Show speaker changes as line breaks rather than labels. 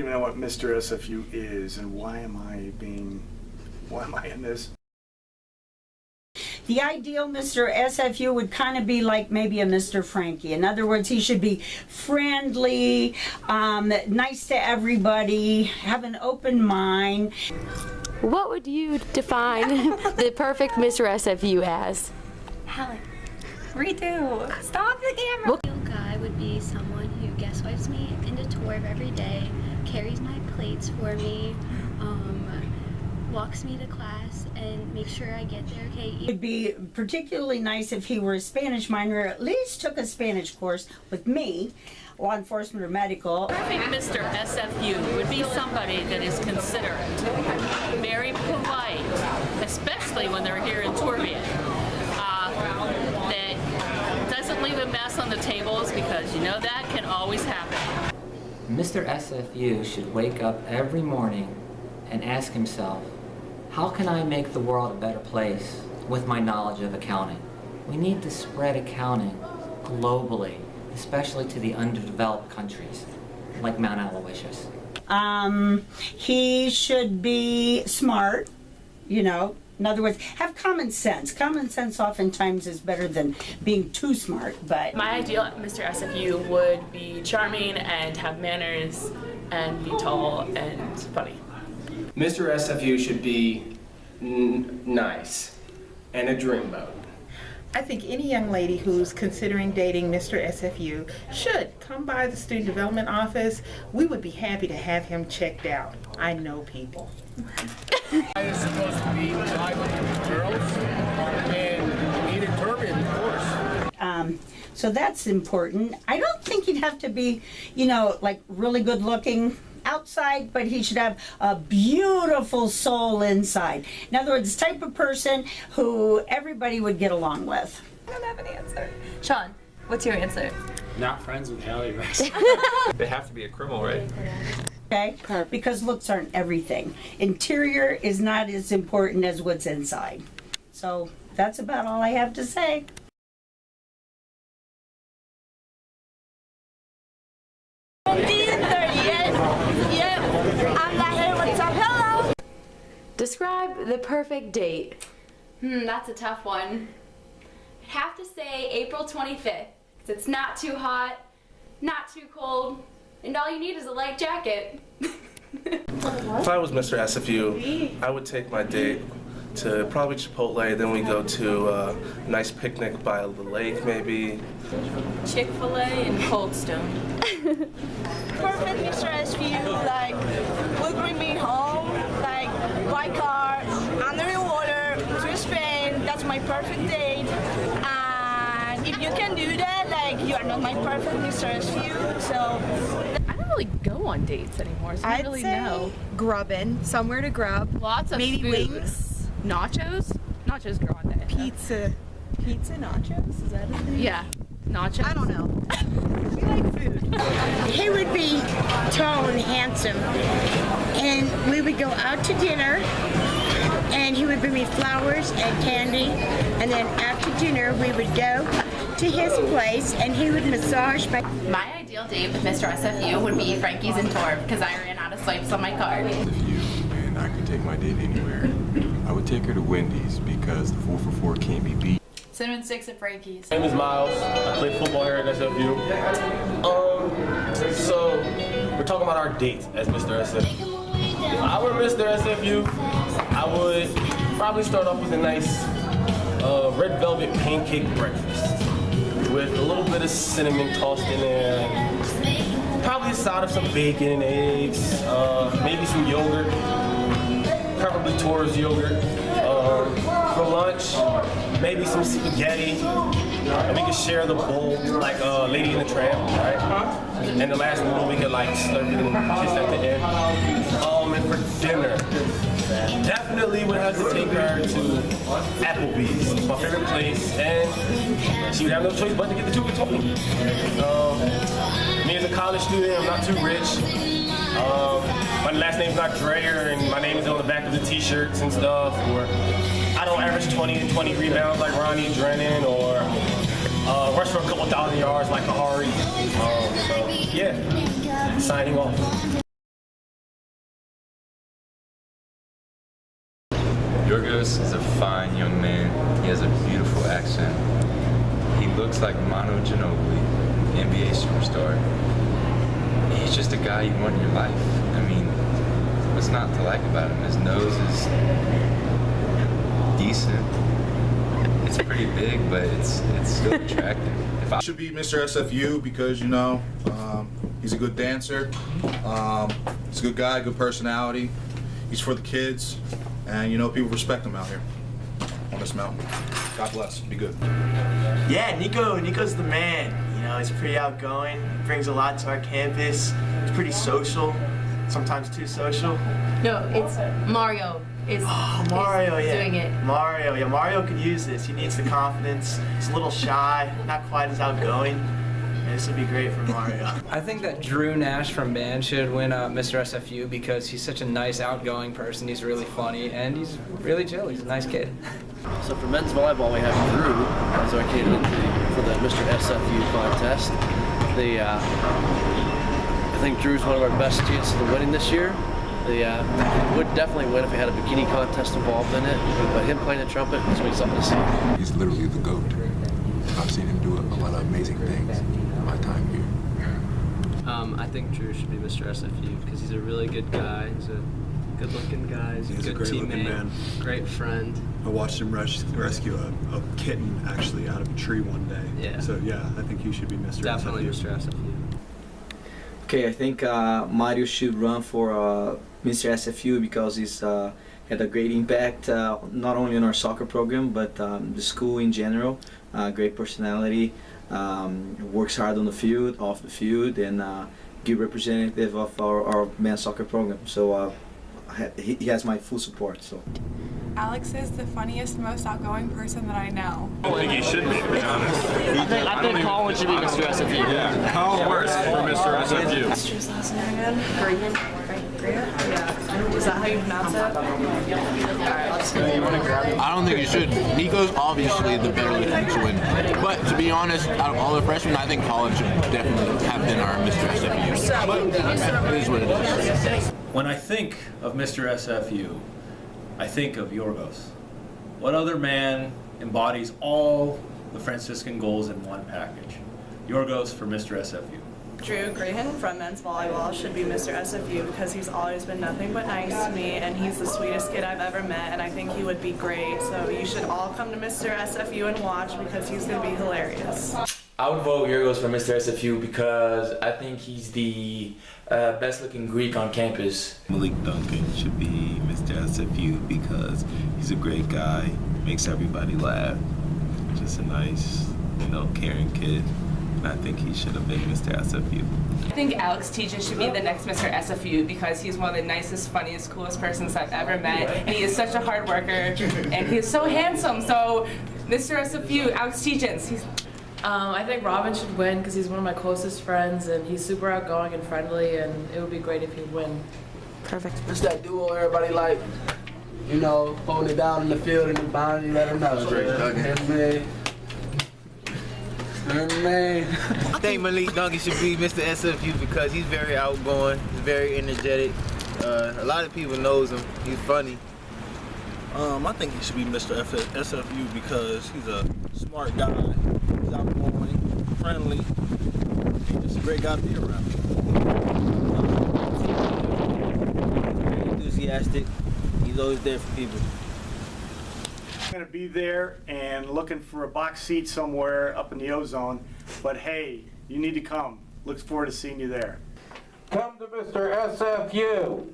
You know what Mr. SFU is, and why am I in this?
The ideal Mr. SFU would kind of be like maybe a Mr. Frankie. In other words, he should be friendly, nice to everybody, have an open mind.
What would you define the perfect Mr. SFU as?
Helen, redo. Stop the camera.
The ideal guy would be someone who guest swipes me into Torv every day, carries my plates for me, walks me to class, and makes sure I get there okay.
It would be particularly nice if he were a Spanish minor, or at least took a Spanish course with me, law enforcement or medical.
Perfect Mr. SFU would be somebody that is considerate, very polite, especially when they're here in Torvia, that doesn't leave a mess on the tables, because you know that can always happen.
Mr. SFU should wake up every morning and ask himself, how can I make the world a better place with my knowledge of accounting? We need to spread accounting globally, especially to the underdeveloped countries like Mount Aloysius.
He should be smart, you know. In other words, have common sense. Common sense oftentimes is better than being too smart, but...
My ideal Mr. SFU would be charming and have manners and be tall and funny.
Mr. SFU should be nice and a dreamboat.
I think any young lady who's considering dating Mr. SFU should come by the Student Development Office. We would be happy to have him checked out. I know people.
I is supposed to be live with girls and meet in Turbine, of course.
So that's important. I don't think he'd have to be, you know, like really good looking outside, but he should have a beautiful soul inside. In other words, the type of person who everybody would get along with.
I don't have an answer. Sean, what's your answer?
Not friends with Hallie Rex.
They have to be a criminal, right?
Okay? Perfect. Because looks aren't everything. Interior is not as important as what's inside. So that's about all I have to say.
Describe the perfect date.
That's a tough one. I'd have to say April 25th, because it's not too hot, not too cold, and all you need is a light jacket.
If I was Mr. SFU, I would take my date to probably Chipotle, then we go to a nice picnic by the lake maybe.
Chick-fil-A and Cold Stone.
Perfect Mr. SFU, like, would bring me home, like, by car, under the water, to Spain. That's my perfect date. And if you can do that, like, you are not my perfect Mr. SFU, so.
I don't really go on dates anymore, so I don't really know.
Grubbing, somewhere to grub.
Lots of
maybe
food.
Wings.
Nachos? Nachos grande.
Pizza. Pizza nachos? Is that a thing?
Yeah. Nachos?
I don't know. We like food.
He would be tall and handsome, and we would go out to dinner, and he would bring me flowers and candy, and then after dinner we would go to his place, and he would massage my...
My ideal date with Mr. SFU would be Frankie's in Torv, because I ran out of swipes on my card.
And I could take my date anywhere. I would take her to Wendy's because the 4 for 4 can't be beat.
Cinnamon Sticks at Frankie's.
My name is Miles. I play football here at SFU. So we're talking about our date as Mr. SFU. If I were Mr. SFU, I would probably start off with a nice red velvet pancake breakfast with a little bit of cinnamon tossed in there. Probably a side of some bacon and eggs, maybe some yogurt, preferably Torres yogurt. For lunch, maybe some spaghetti, and we could share the bowl like Lady in the Tramp, right? And the last meal we could like slurp it and kiss at the end. And for dinner, definitely would have to take her to Applebee's, my favorite place, and she would have no choice but to get the 2 for $20. Me as a college student, I'm not too rich. My last name's not Dreyer, and my name is on the back of the t-shirts and stuff, or I don't average 20 to 20 rebounds like Ronnie Drennan, or rush for a couple thousand yards like Kahari. So yeah, signing off.
Yorgos is a fine young man. He has a beautiful accent. He looks like Manu Ginobili, NBA superstar. He's just a guy you want in your life. I mean, what's not to like about him? His nose is decent. It's pretty big, but it's still attractive.
Should be Mr. SFU because, you know, he's a good dancer. He's a good guy, good personality. He's for the kids, and you know, people respect him out here on this mountain. God bless. Be good.
Yeah, Nico's the man. You know, he's pretty outgoing. Brings a lot to our campus. He's pretty social. Sometimes too social.
No, it's Mario.
Mario, yeah.
Doing it.
Mario could use this. He needs the confidence. He's a little shy, not quite as outgoing. And this would be great for Mario.
I think that Drew Nash from band should win Mr. SFU because he's such a nice, outgoing person. He's really funny and he's really chill. He's a nice kid.
So for men's volleyball, we have Drew as our candidate for the Mr. SFU contest. I think Drew's one of our best chances of winning this year. They would definitely win if we had a bikini contest involved in it, but him playing the trumpet is really something to see.
He's literally the GOAT. I've seen him do a lot of amazing things in my time here.
I think Drew should be Mr. SFU because he's a really good guy. He's a good-looking guy. He's a good teammate, man. Great friend.
I watched him rescue a kitten actually out of a tree one day.
Yeah.
So yeah, I think he should be Mr.
Definitely
SFU.
Mr. SFU.
Okay, I think Mario should run for Mr. SFU because he's had a great impact not only on our soccer program but the school in general. Great personality, works hard on the field, off the field, and good representative of our men's soccer program. So he has my full support. So.
Alex is the funniest, most outgoing person that I know.
I don't think he should be, to be honest.
I think Colin should be Mr. SFU.
Yeah, Colin works for Mr. SFU.
What's Drew's last name again? Green. Yeah. Is that how you pronounce it? Alright, I'll just
I don't think you should. Nico's obviously the better looking twin. But to be honest, out of all the freshmen, I think Colin should definitely have been our Mr. SFU. But it is what it is.
When I think of Mr. SFU, I think of Yorgos. What other man embodies all the Franciscan goals in one package? Yorgos for Mr. SFU.
Drew Grehan from men's volleyball should be Mr. SFU because he's always been nothing but nice to me and he's the sweetest kid I've ever met and I think he would be great. So you should all come to Mr. SFU and watch because he's going to be hilarious.
I would vote Yorgos for Mr. SFU because I think he's the best looking Greek on campus.
Malik Duncan should be Mr. SFU because he's a great guy, makes everybody laugh, just a nice, caring kid. And I think he should have been Mr. SFU.
I think Alex Tejas should be the next Mr. SFU because he's one of the nicest, funniest, coolest persons I've ever met. And he is such a hard worker and he's so handsome. So Mr. SFU, Alex Tejas.
I think Robin should win because he's one of my closest friends and he's super outgoing and friendly and it would be great if he'd win.
Perfect. It's that duo everybody like, holding it down in the field and the boundary, let him know.
I think Malik Duncan should be Mr. SFU because he's very outgoing, he's very energetic. A lot of people knows him. He's funny.
I think he should be Mr. SFU because he's a smart guy. He's outgoing, friendly. He's just a great guy to be around.
Very enthusiastic. He's always there for people.
I'm going to be there and looking for a box seat somewhere up in the ozone. But hey, you need to come. Look forward to seeing you there.
Come to Mr. SFU.